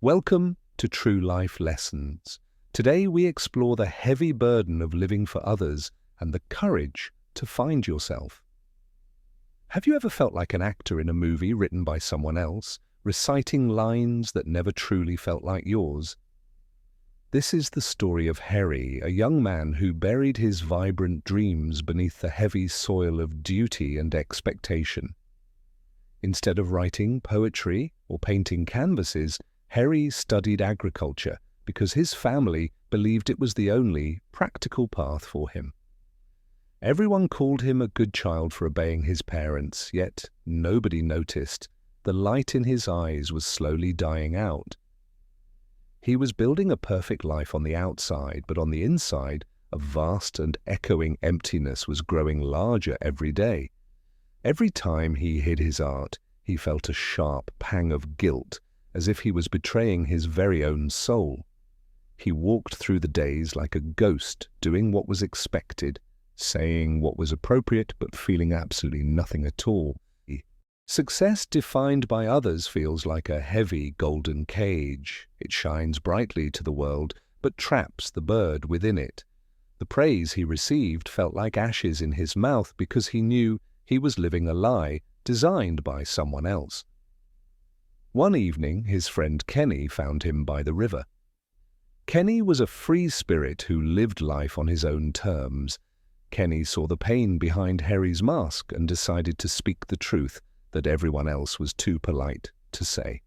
Welcome to True Life Lessons. Today we explore the heavy burden of living for others and the courage to find yourself. Have you ever felt like an actor in a movie written by someone else, reciting lines that never truly felt like yours? This is the story of Herry, a young man who buried his vibrant dreams beneath the heavy soil of duty and expectation. Instead of writing poetry or painting canvases, Herry studied agriculture because his family believed it was the only practical path for him. Everyone called him a good child for obeying his parents, yet nobody noticed the light in his eyes was slowly dying out. He was building a perfect life on the outside, but on the inside, a vast and echoing emptiness was growing larger every day. Every time he hid his art, he felt a sharp pang of guilt, as if he was betraying his very own soul. He walked through the days like a ghost, doing what was expected, saying what was appropriate, but feeling absolutely nothing at all. Success defined by others feels like a heavy golden cage. It shines brightly to the world, but traps the bird within it. The praise he received felt like ashes in his mouth because he knew he was living a lie designed by someone else. One evening, his friend Kenny found him by the river. Kenny was a free spirit who lived life on his own terms. Kenny saw the pain behind Herry's mask and decided to speak the truth that everyone else was too polite to say.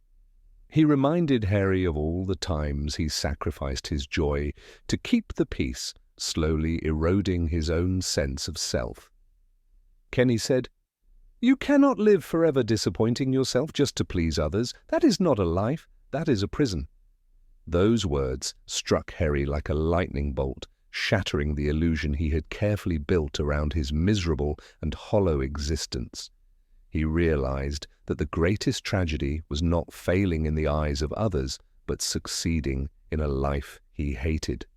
He reminded Herry of all the times he sacrificed his joy to keep the peace, slowly eroding his own sense of self. Kenny said, "You cannot live forever disappointing yourself just to please others. That is not a life, that is a prison." Those words struck Herry like a lightning bolt, shattering the illusion he had carefully built around his miserable and hollow existence. He realized that the greatest tragedy was not failing in the eyes of others, but succeeding in a life he hated.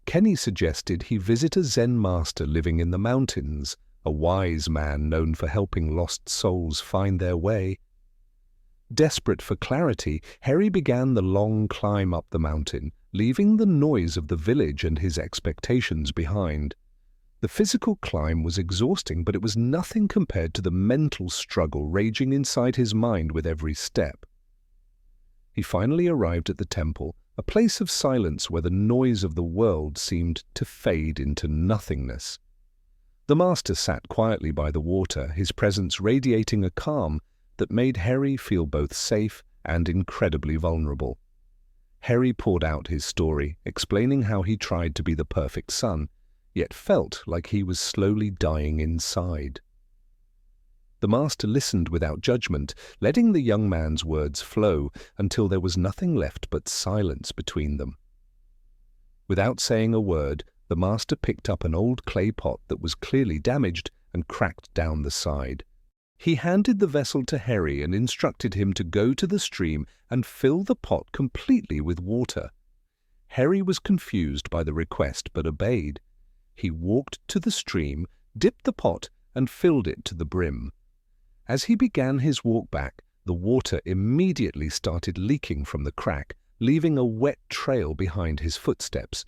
Kenny suggested he visit a Zen Master living in the mountains, a wise man known for helping lost souls find their way. Desperate for clarity, Herry began the long climb up the mountain, leaving the noise of the village and his expectations behind. The physical climb was exhausting, but it was nothing compared to the mental struggle raging inside his mind with every step. He finally arrived at the temple, a place of silence where the noise of the world seemed to fade into nothingness. The master sat quietly by the water, his presence radiating a calm that made Herry feel both safe and incredibly vulnerable. Herry poured out his story, explaining how he tried to be the perfect son, yet felt like he was slowly dying inside. The master listened without judgment, letting the young man's words flow until there was nothing left but silence between them. Without saying a word, the master picked up an old clay pot that was clearly damaged and cracked down the side. He handed the vessel to Herry and instructed him to go to the stream and fill the pot completely with water. Herry was confused by the request but obeyed. He walked to the stream, dipped the pot, and filled it to the brim. As he began his walk back, the water immediately started leaking from the crack, leaving a wet trail behind his footsteps.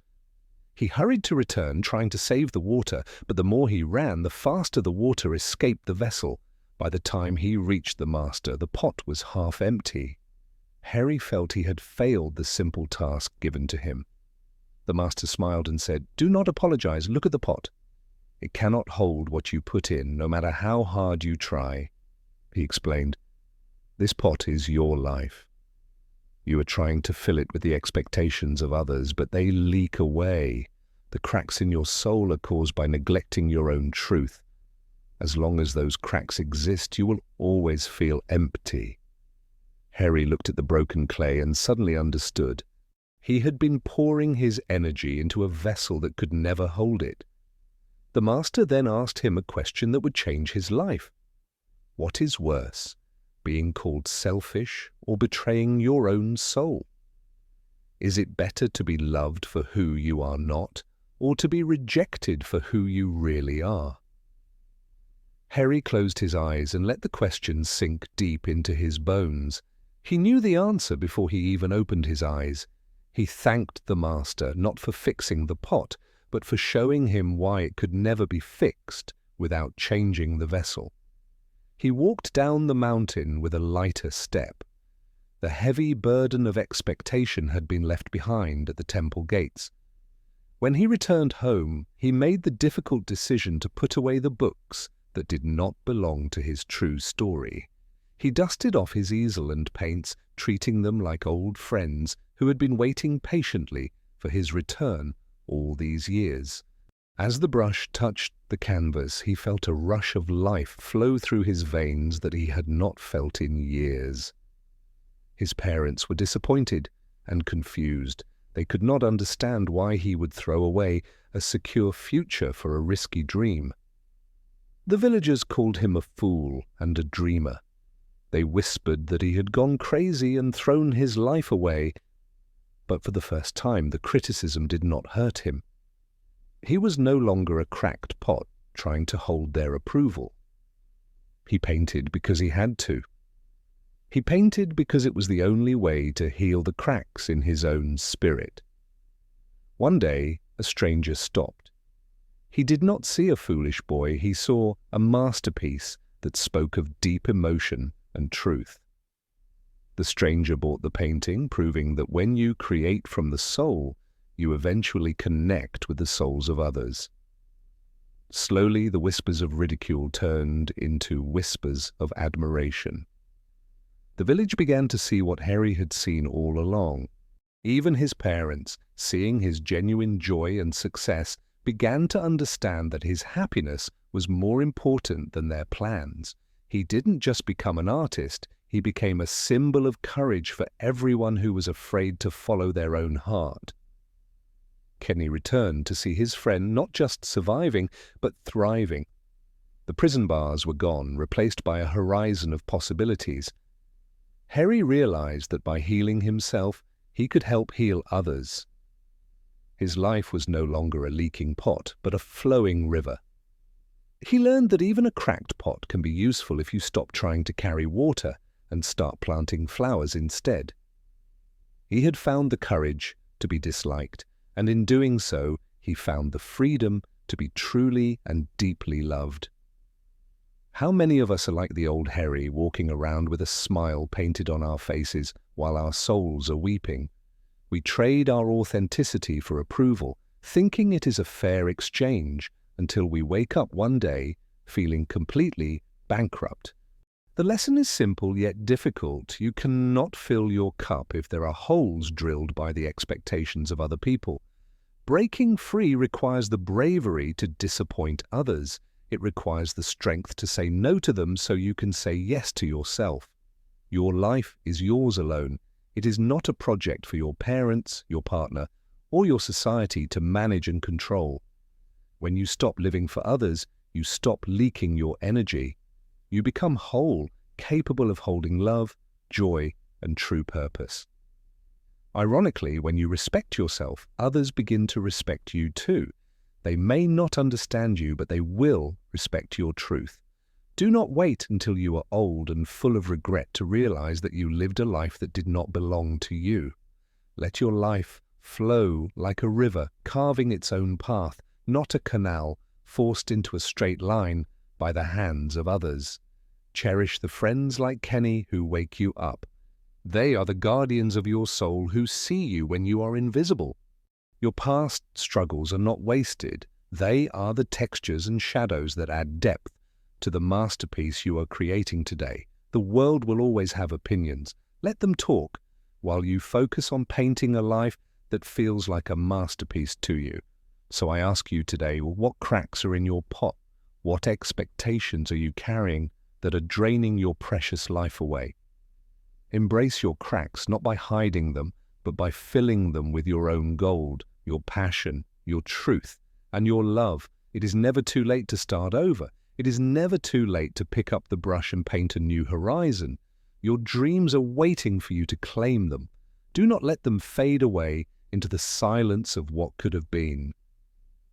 He hurried to return, trying to save the water, but the more he ran, the faster the water escaped the vessel. By the time he reached the master, the pot was half empty. Herry felt he had failed the simple task given to him. The master smiled and said, "Do not apologize, look at the pot. It cannot hold what you put in, no matter how hard you try." He explained, "This pot is your life. You are trying to fill it with the expectations of others, but they leak away. The cracks in your soul are caused by neglecting your own truth. As long as those cracks exist, you will always feel empty." Herry looked at the broken clay and suddenly understood. He had been pouring his energy into a vessel that could never hold it. The master then asked him a question that would change his life. What is worse, being called selfish or betraying your own soul? Is it better to be loved for who you are not, or to be rejected for who you really are? Herry closed his eyes and let the question sink deep into his bones. He knew the answer before he even opened his eyes. He thanked the master not for fixing the pot, but for showing him why it could never be fixed without changing the vessel. He walked down the mountain with a lighter step. The heavy burden of expectation had been left behind at the temple gates. When he returned home, he made the difficult decision to put away the books that did not belong to his true story. He dusted off his easel and paints, treating them like old friends who had been waiting patiently for his return all these years. As the brush touched the canvas, he felt a rush of life flow through his veins that he had not felt in years. His parents were disappointed and confused. They could not understand why he would throw away a secure future for a risky dream. The villagers called him a fool and a dreamer. They whispered that he had gone crazy and thrown his life away, but for the first time the criticism did not hurt him. He was no longer a cracked pot trying to hold their approval. He painted because he had to. He painted because it was the only way to heal the cracks in his own spirit. One day, a stranger stopped. He did not see a foolish boy, he saw a masterpiece that spoke of deep emotion and truth. The stranger bought the painting, proving that when you create from the soul, you eventually connect with the souls of others. Slowly, the whispers of ridicule turned into whispers of admiration. The village began to see what Herry had seen all along. Even his parents, seeing his genuine joy and success, began to understand that his happiness was more important than their plans. He didn't just become an artist, he became a symbol of courage for everyone who was afraid to follow their own heart. Kenny returned to see his friend not just surviving, but thriving. The prison bars were gone, replaced by a horizon of possibilities. Herry realized that by healing himself, he could help heal others. His life was no longer a leaking pot, but a flowing river. He learned that even a cracked pot can be useful if you stop trying to carry water and start planting flowers instead. He had found the courage to be disliked, and in doing so, he found the freedom to be truly and deeply loved. How many of us are like the old Herry, walking around with a smile painted on our faces while our souls are weeping? We trade our authenticity for approval, thinking it is a fair exchange, until we wake up one day feeling completely bankrupt. The lesson is simple yet difficult. You cannot fill your cup if there are holes drilled by the expectations of other people. Breaking free requires the bravery to disappoint others. It requires the strength to say no to them so you can say yes to yourself. Your life is yours alone. It is not a project for your parents, your partner, or your society to manage and control. When you stop living for others, you stop leaking your energy. You become whole, capable of holding love, joy, and true purpose. Ironically, when you respect yourself, others begin to respect you too. They may not understand you, but they will respect your truth. Do not wait until you are old and full of regret to realize that you lived a life that did not belong to you. Let your life flow like a river, carving its own path, not a canal forced into a straight line by the hands of others. Cherish the friends like Kenny who wake you up. They are the guardians of your soul who see you when you are invisible. Your past struggles are not wasted. They are the textures and shadows that add depth to the masterpiece you are creating today. The world will always have opinions. Let them talk, while you focus on painting a life that feels like a masterpiece to you. So I ask you today, what cracks are in your pot? What expectations are you carrying that are draining your precious life away? Embrace your cracks, not by hiding them, but by filling them with your own gold, your passion, your truth, and your love. It is never too late to start over. It is never too late to pick up the brush and paint a new horizon. Your dreams are waiting for you to claim them. Do not let them fade away into the silence of what could have been.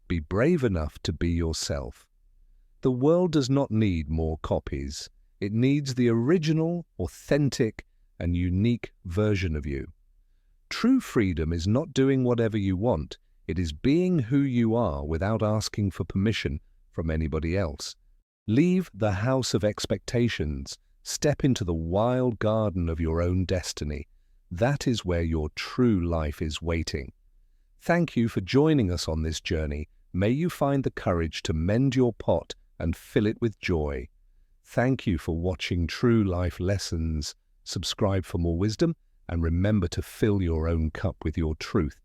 Be brave enough to be yourself. The world does not need more copies. It needs the original, authentic, and unique version of you. True freedom is not doing whatever you want, it is being who you are without asking for permission from anybody else. Leave the house of expectations, step into the wild garden of your own destiny. That is where your true life is waiting. Thank you for joining us on this journey. May you find the courage to mend your pot and fill it with joy. Thank you for watching True Life Lessons. Subscribe for more wisdom and remember to fill your own cup with your truth.